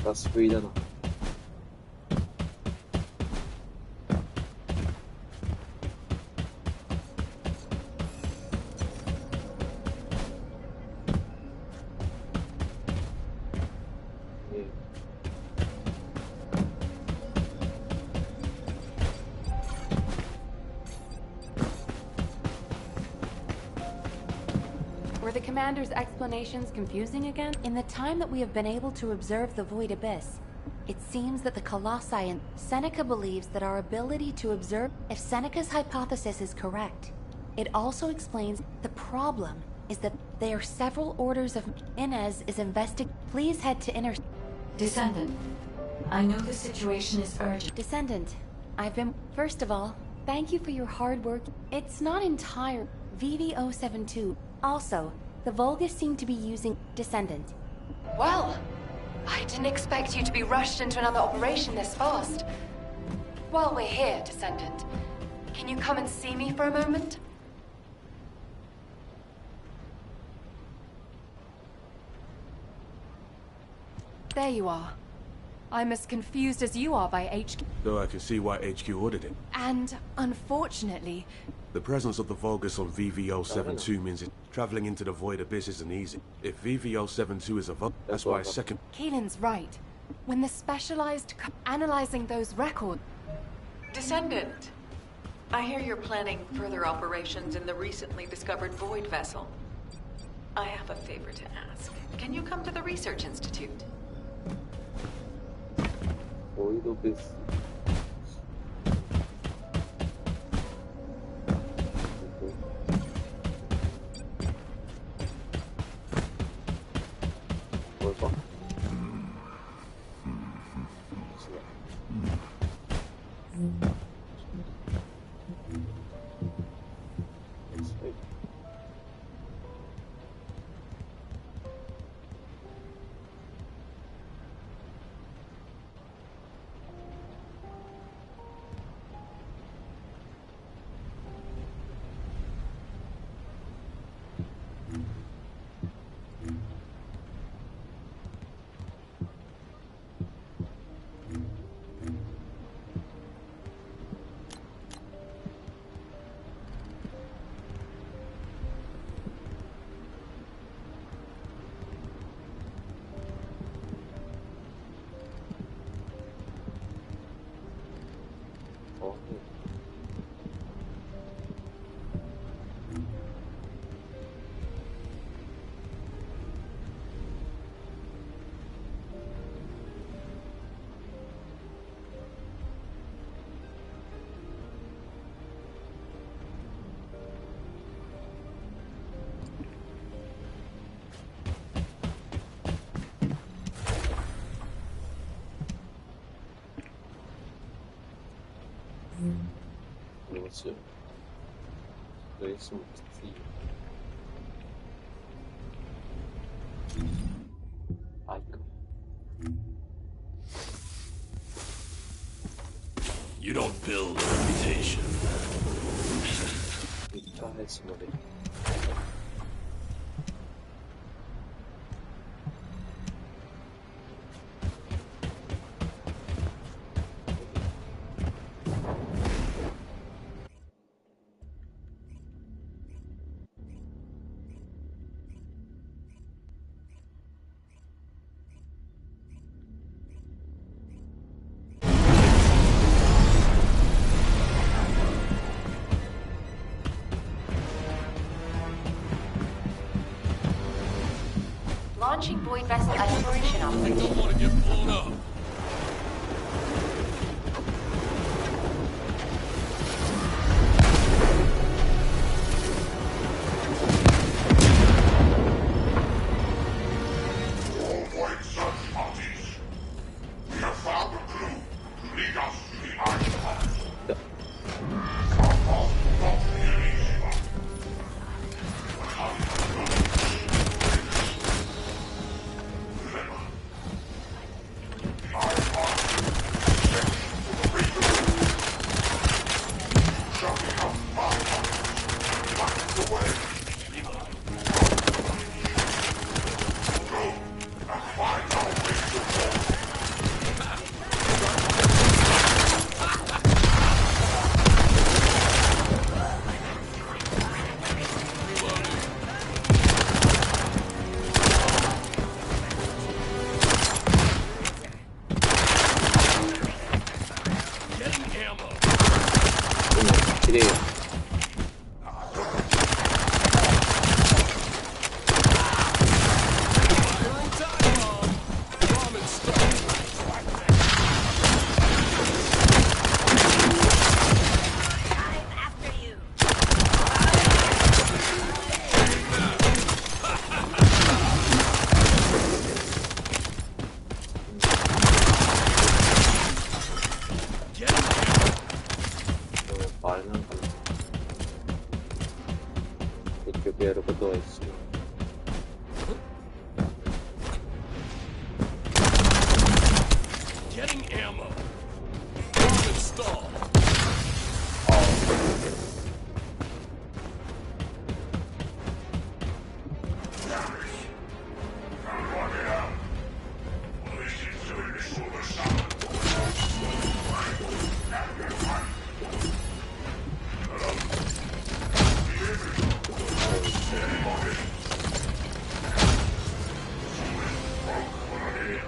ガス食いだな。Were the commander's explanations confusing again? In the time that we have been able to observe the Void Abyss, it seems that the Colossi and Seneca believes that our ability to observe, if Seneca's hypothesis is correct, it also explains the problem is that there are several orders of Inez is Please head to inner... Descendant, I know the situation is urgent. Descendant, I've been... First of all, thank you for your hard work. It's not entire... VV-072. Also, the Vulgus seem to be using Descendant. Well, I didn't expect you to be rushed into another operation this fast. While we're here, Descendant, can you come and see me for a moment? There you are. I'm as confused as you are by HQ. Though I can see why HQ ordered it. And, unfortunately... The presence of the Vulgus on VV-072 means it traveling into the Void Abyss isn't easy. If VV-072 is a Vulgus, that's why a second... Keelan's right. When the specialized analyzing those records... Descendant, I hear you're planning further operations in the recently discovered Void vessel. I have a favor to ask. Can you come to the Research Institute? Void Abyss. Nossa, isso sim. Ai, you don't build a reputation. Parece uma vez. Launching Void Vessel exploration I operation. don't want to get blown up.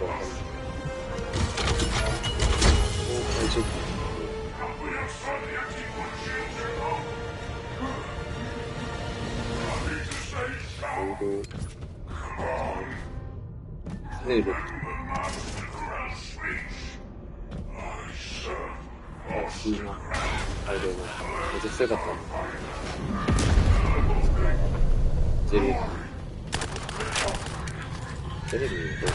くわかんない。大丈夫。セール。いいな。あれだよね。めっちゃ強かった。ゼレテレビどう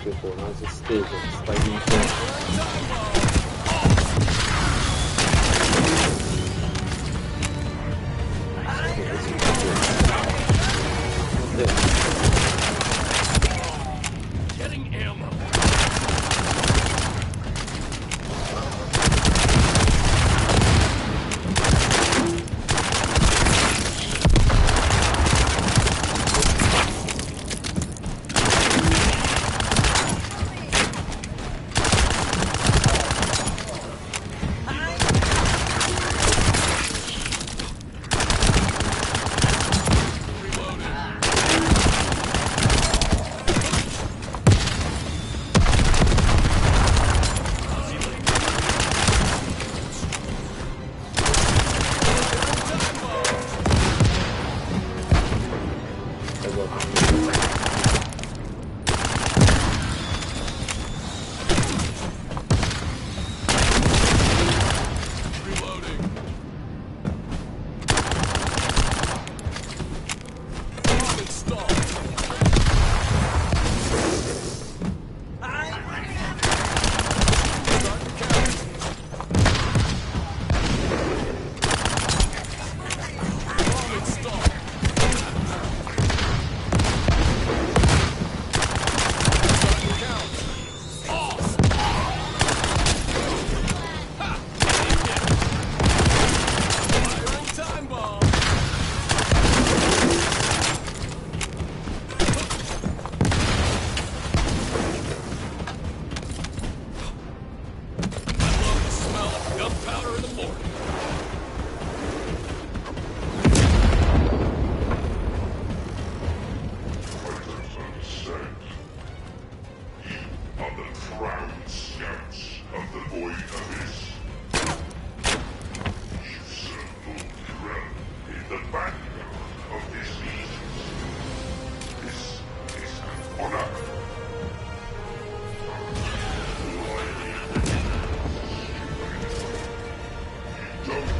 結構同じステージを使いに行ってGetting ammo. Don't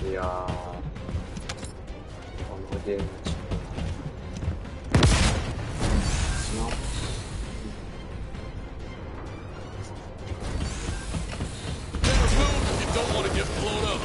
いやー、このゲームDon't want to get blown up.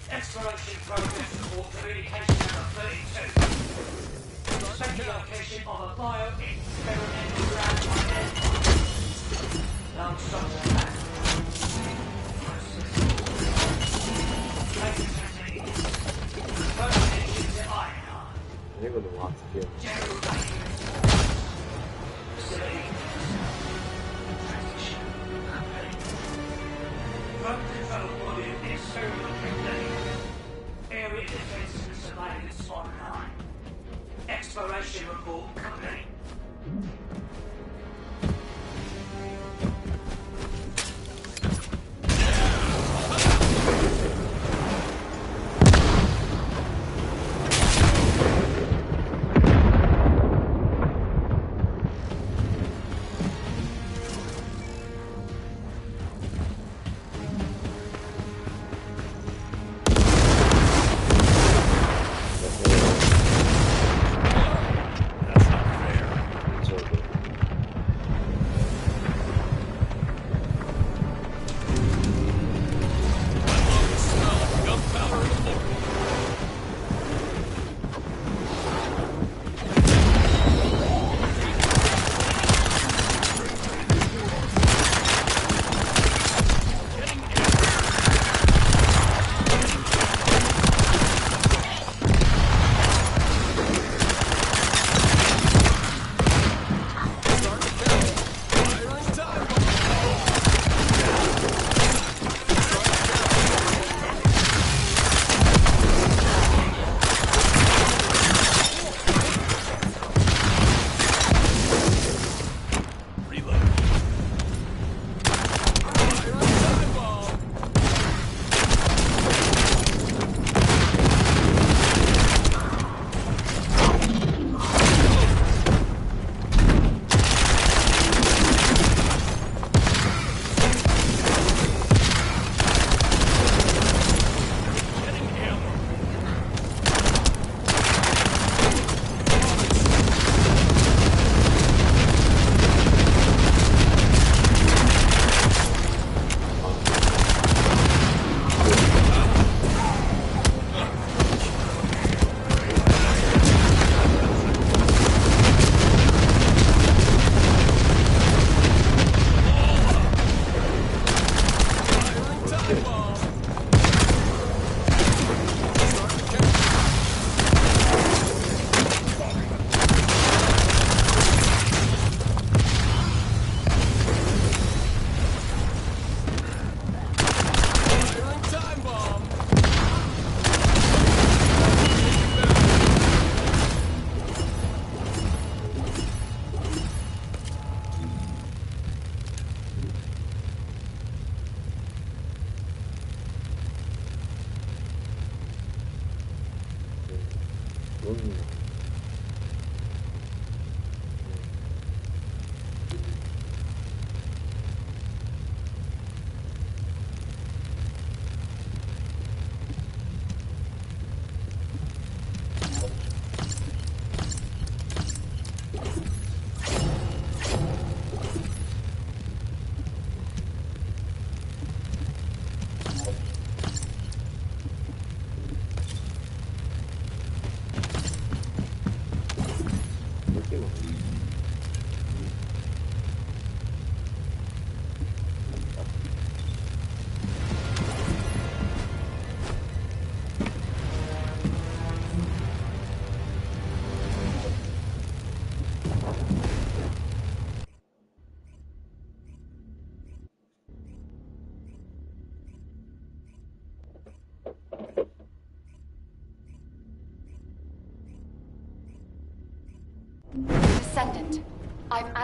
Exploration progress toward communication number 32. Suspected location of a bio-experimental ground identified. Non-structure attack. First engine to iron. レゴのワーツゲーム General danger. Facility. Transition. Drug control volume experiment complete. Area defense and surveillance online. Exploration report complete.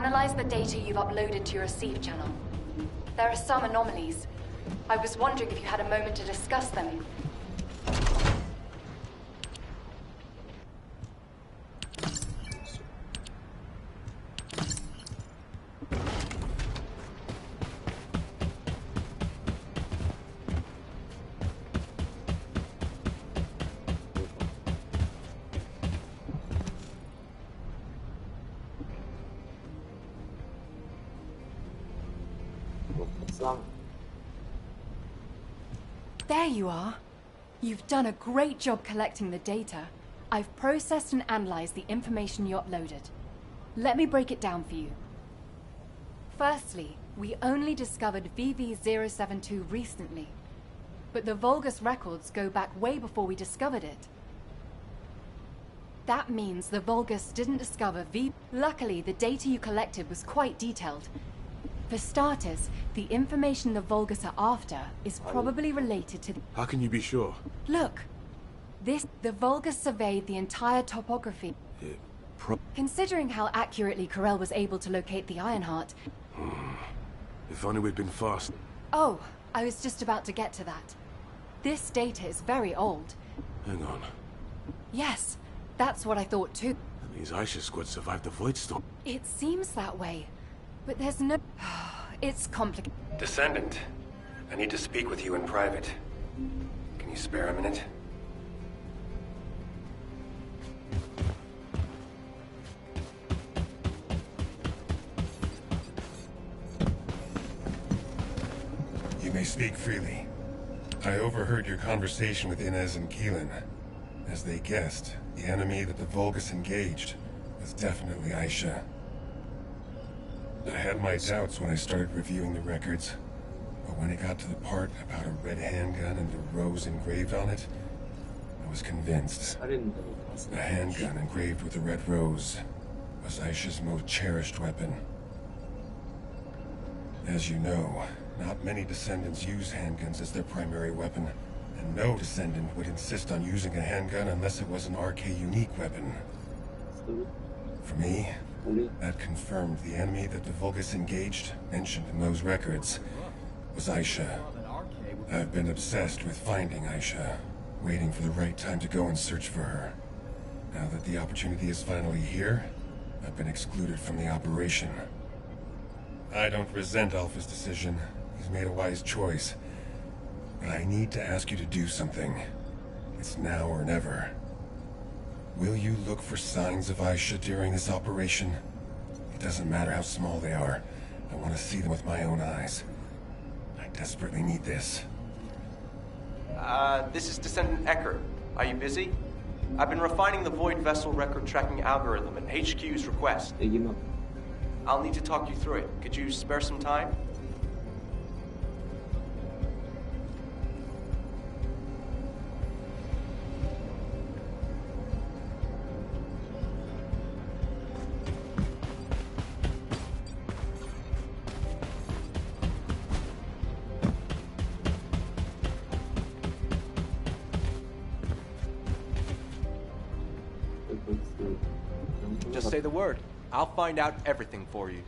analyzed the data you've uploaded to your receive channel. There are some anomalies. I was wondering if you had a moment to discuss them. There you are. You've done a great job collecting the data. I've processed and analyzed the information you uploaded. Let me break it down for you. Firstly, we only discovered VV072 recently, but the Vulgus records go back way before we discovered it. That means the Vulgus didn't discover V. Luckily, the data you collected was quite detailed. For starters, the information the Vulgus are after is probably related to... How can you be sure? Look! The Vulgus surveyed the entire topography. Considering how accurately Corell was able to locate the Ironheart... If only we'd been fast. Oh, I was just about to get to that. This data is very old. Hang on. Yes, that's what I thought too. That means Aisha's squad survived the Void Storm. It seems that way, but there's no... It's complicated. Descendant, I need to speak with you in private. Can you spare a minute? You may speak freely. I overheard your conversation with Inez and Keelan. As they guessed, the enemy that the Vulgus engaged was definitely Aisha. I had my doubts when I started reviewing the records, but when it got to the part about a red handgun and the rose engraved on it, I was convinced. The handgun engraved with the red rose was Aisha's most cherished weapon. As you know, not many descendants use handguns as their primary weapon, and no descendant would insist on using a handgun unless it was an RK unique weapon. For me, that confirmed the enemy that the Vulgus engaged, mentioned in those records, was Aisha. I've been obsessed with finding Aisha, waiting for the right time to go and search for her. Now that the opportunity is finally here, I've been excluded from the operation. I don't resent Alpha's decision. He's made a wise choice. But I need to ask you to do something. It's now or never. Will you look for signs of Aisha during this operation? It doesn't matter how small they are. I want to see them with my own eyes. I desperately need this. This is Descendant Ecker. Are you busy? I've been refining the Void Vessel record tracking algorithm at HQ's request. I'll need to talk you through it. Could you spare some time? Just say the word. I'll find out everything for you.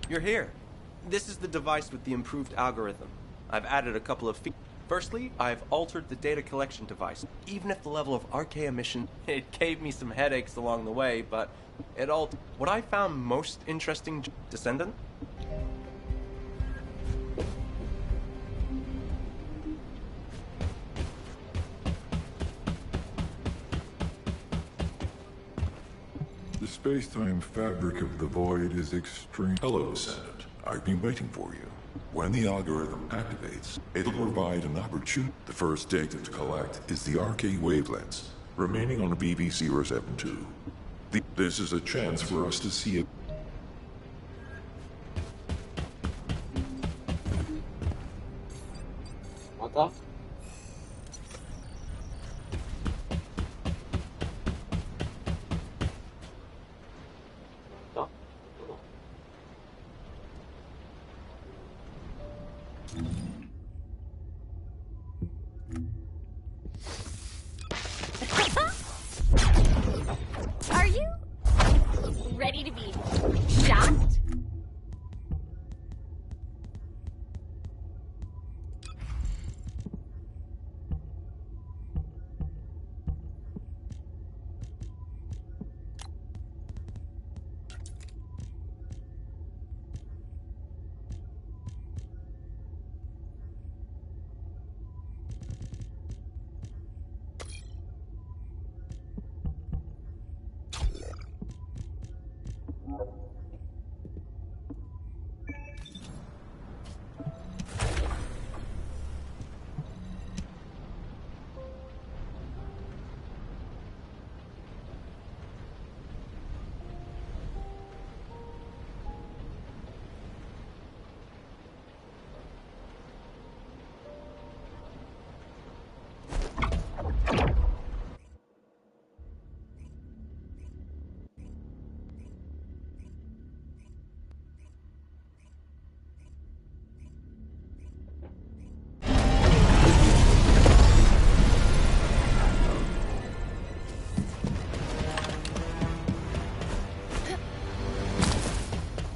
You're here. This is the device with the improved algorithm. I've added a couple of features. Firstly, I've altered the data collection device. Even if the level of RK emission, it gave me some headaches along the way, but it all... What I found most interesting, Descendant? The space-time fabric of the Void is extreme. Hello, Descendant. I've been waiting for you. When the algorithm activates, it'll provide an opportunity. The first data to collect is the RK wavelengths remaining on BV072. This is a chance for us to see it. What? Are you ready to be shocked?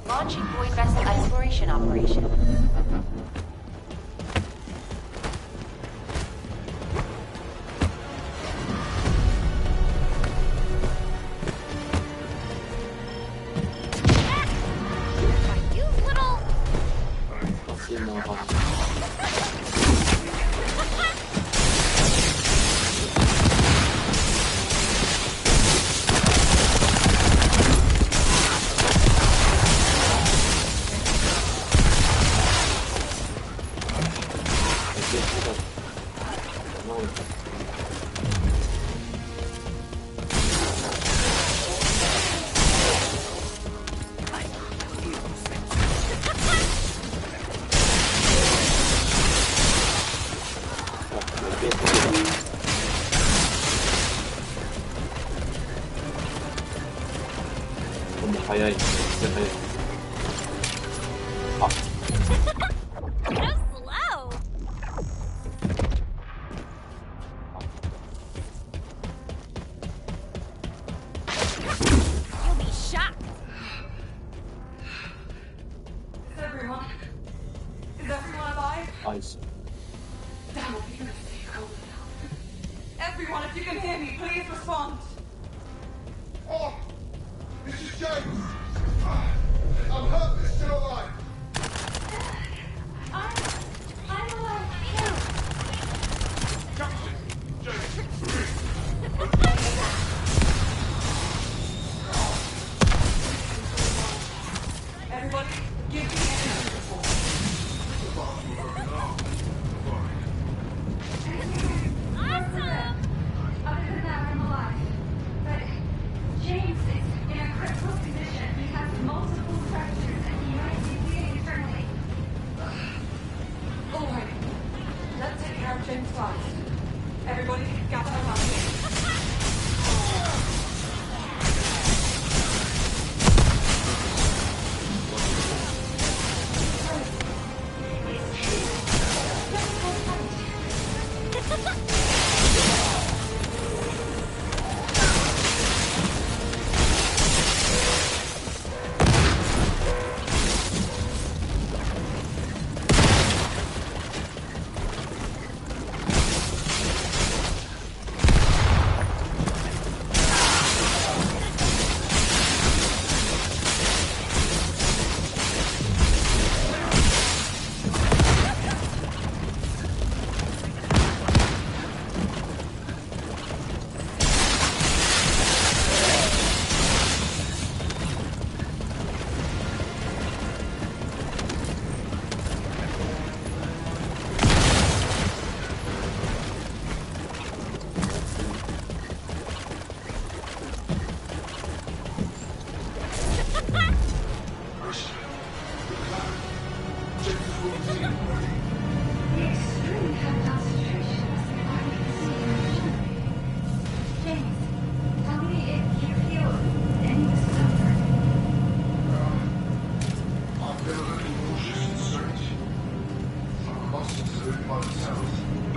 Launching void vessel exploration operation. You little... 너무早い。진짜早い。 So slow! You'll be shocked! Is everyone? Is everyone alive? 아이씨. Damn, if you're gonna stay cold now. Everyone, if you can hear me, please respond. Oh! This is James! I'm hurt, but still alive! I'm alive too. Everybody, give me an report. Awesome! Other than that, I'm alive. But James is in a critical condition. He has multiple fractures and he might be bleeding internally. All right. Let's take care of James first. Everybody, gather around me.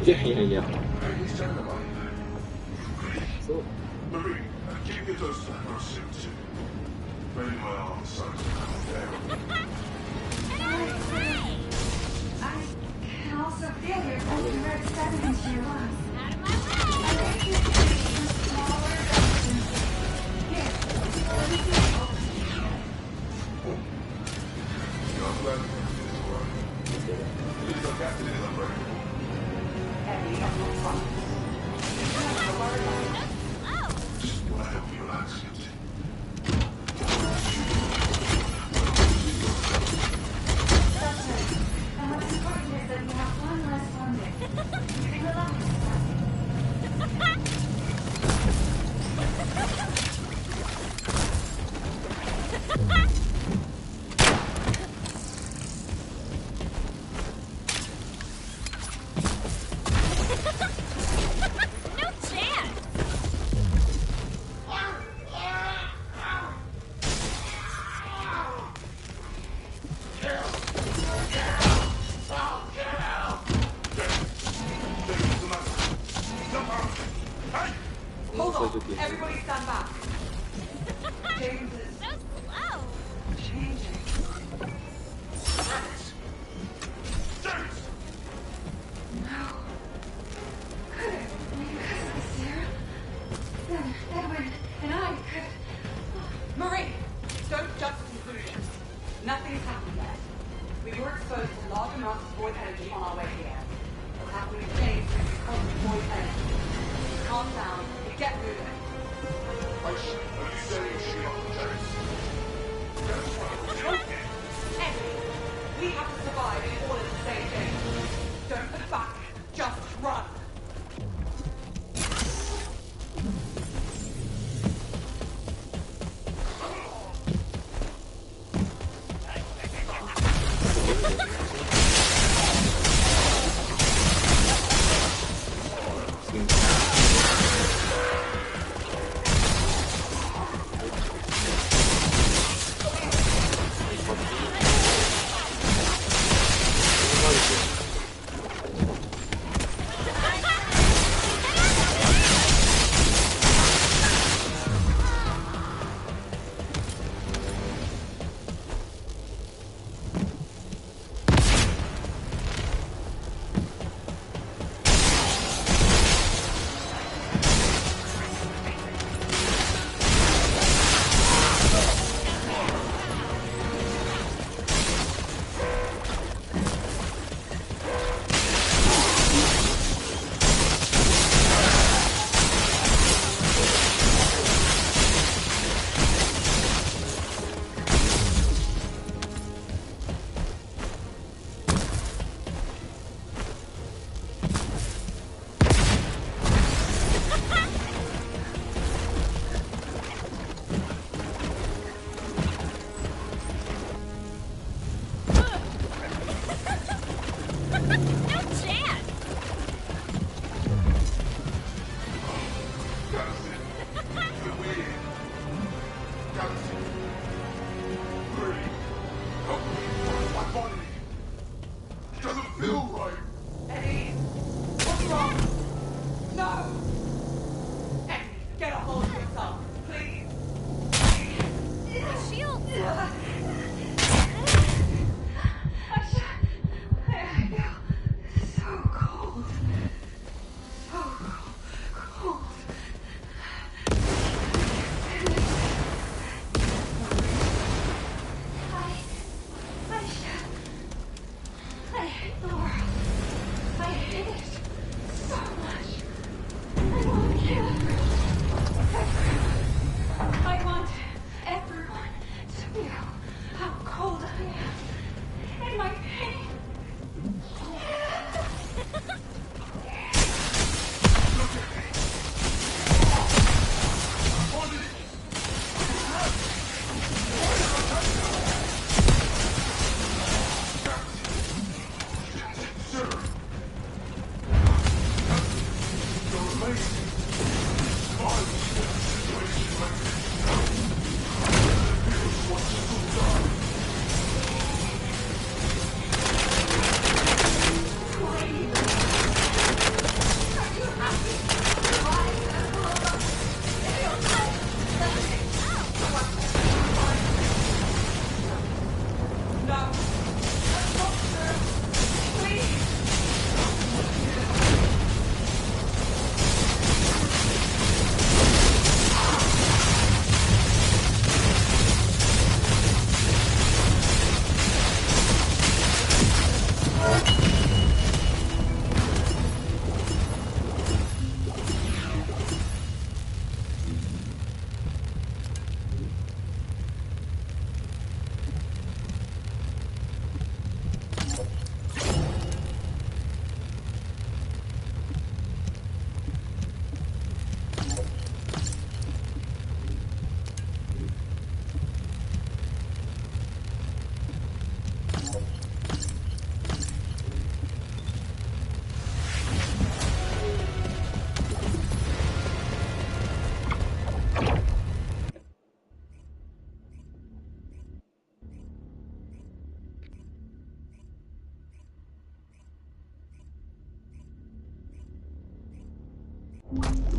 いやいやいや。そう。Marine, keep your dose of proximity. Ready my arms, son. I can also feel your ultraviolet sediment in your lungs. Out of my way! Everybody stand back. James is So slow. changing. No. Could it be because of the serum? Then Edwin and I could... Marie, don't jump to conclusions. Nothing's happened yet. We were exposed to large amounts of void energy on our way here. What's happening to James is because of void energy. Calm down and get moving. Are you saying she up the James? Eddie, we have to survive in order to save James. Don't look back, just run.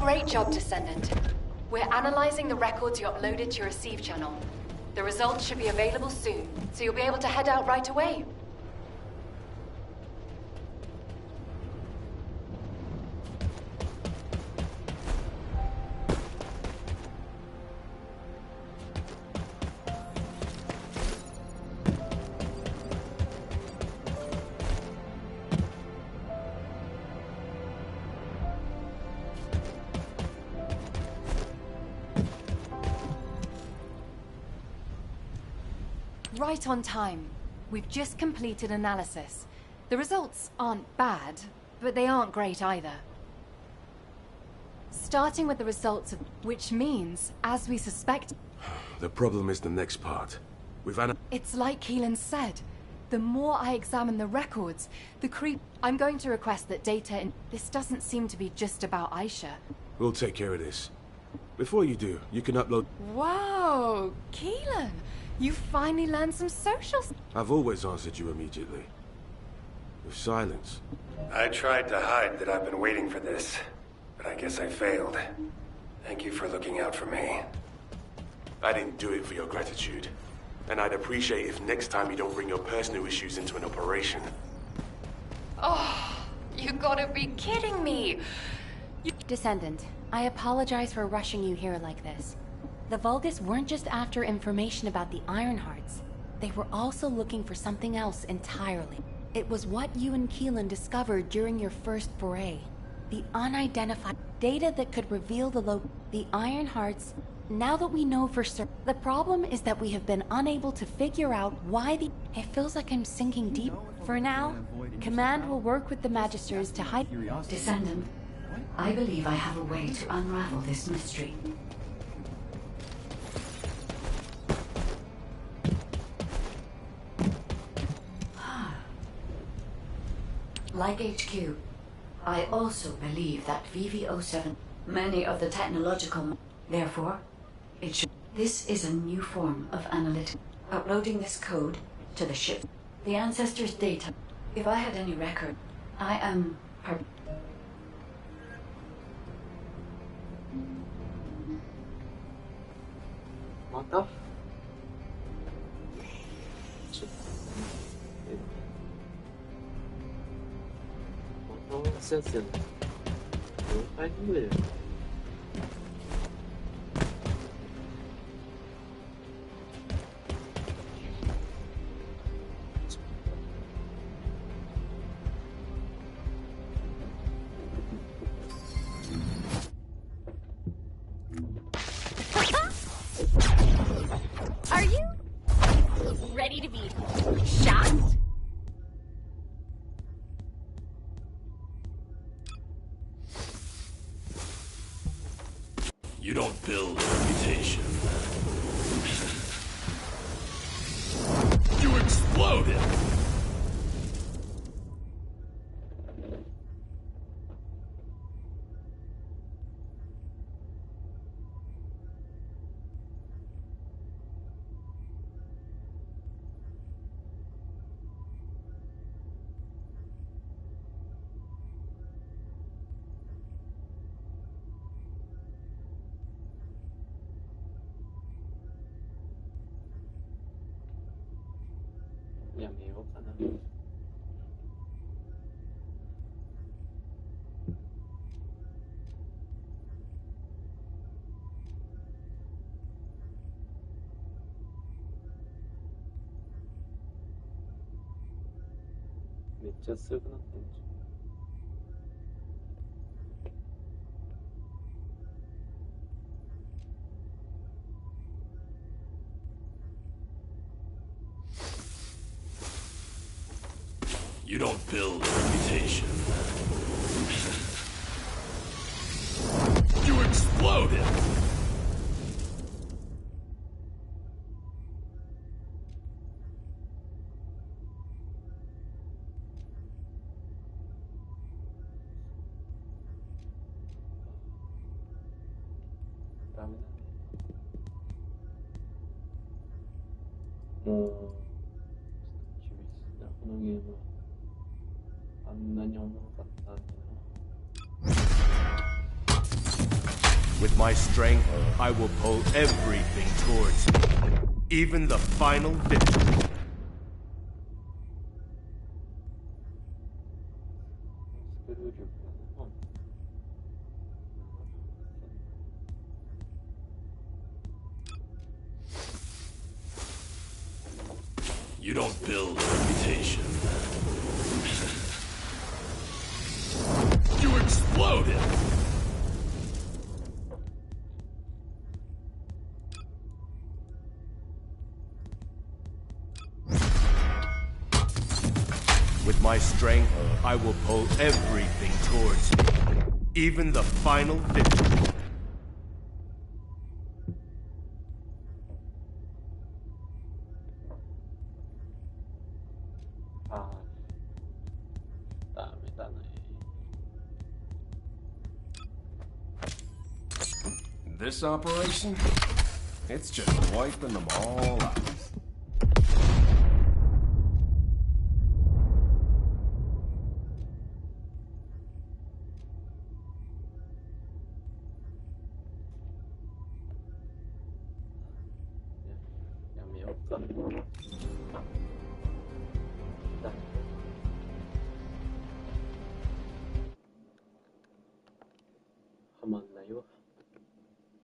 Great job, Descendant. We're analyzing the records you uploaded to your receive channel. The results should be available soon, so you'll be able to head out right away. Right on time. We've just completed analysis. The results aren't bad, but they aren't great either. Starting with the results of... which means, as we suspect... The problem is the next part. It's like Keelan said. The more I examine the records, the creep... I'm going to request that data in... This doesn't seem to be just about Aisha. We'll take care of this. Before you do, you can upload... Whoa! Keelan! You finally learned some social... I've always answered you immediately. With silence. I tried to hide that I've been waiting for this, but I guess I failed. Thank you for looking out for me. I didn't do it for your gratitude. And I'd appreciate if next time you don't bring your personal issues into an operation. Oh, you gotta be kidding me! Descendant, I apologize for rushing you here like this. The Vulgus weren't just after information about the Ironhearts. They were also looking for something else entirely. It was what you and Keelan discovered during your first foray. The unidentified data that could reveal the Ironhearts. Now that we know for certain, the problem is that we have been unable to figure out why the... It feels like I'm sinking deep. For now, Command will work with the Magisters to hide... Descendant, I believe I have a way to unravel this mystery. Like HQ, I also believe that VV-07, many of the technological... Therefore, it should... This is a new form of analytic. Uploading this code to the ship. The ancestors' data. If I had any record, I am... What the? Sense I knew it. Are you ready to be shocked? You don't build a reputation. You explode it! Ya me iba a ganar. Me echa強くなったんでしょ。You don't build a reputation. You explode it! With my strength, I will pull everything towards me. Even the final victory. You don't build a reputation. You exploded! With my strength, I will pull everything towards me. Even the final victory. This operation? It's just wiping them all out. 하면 나요?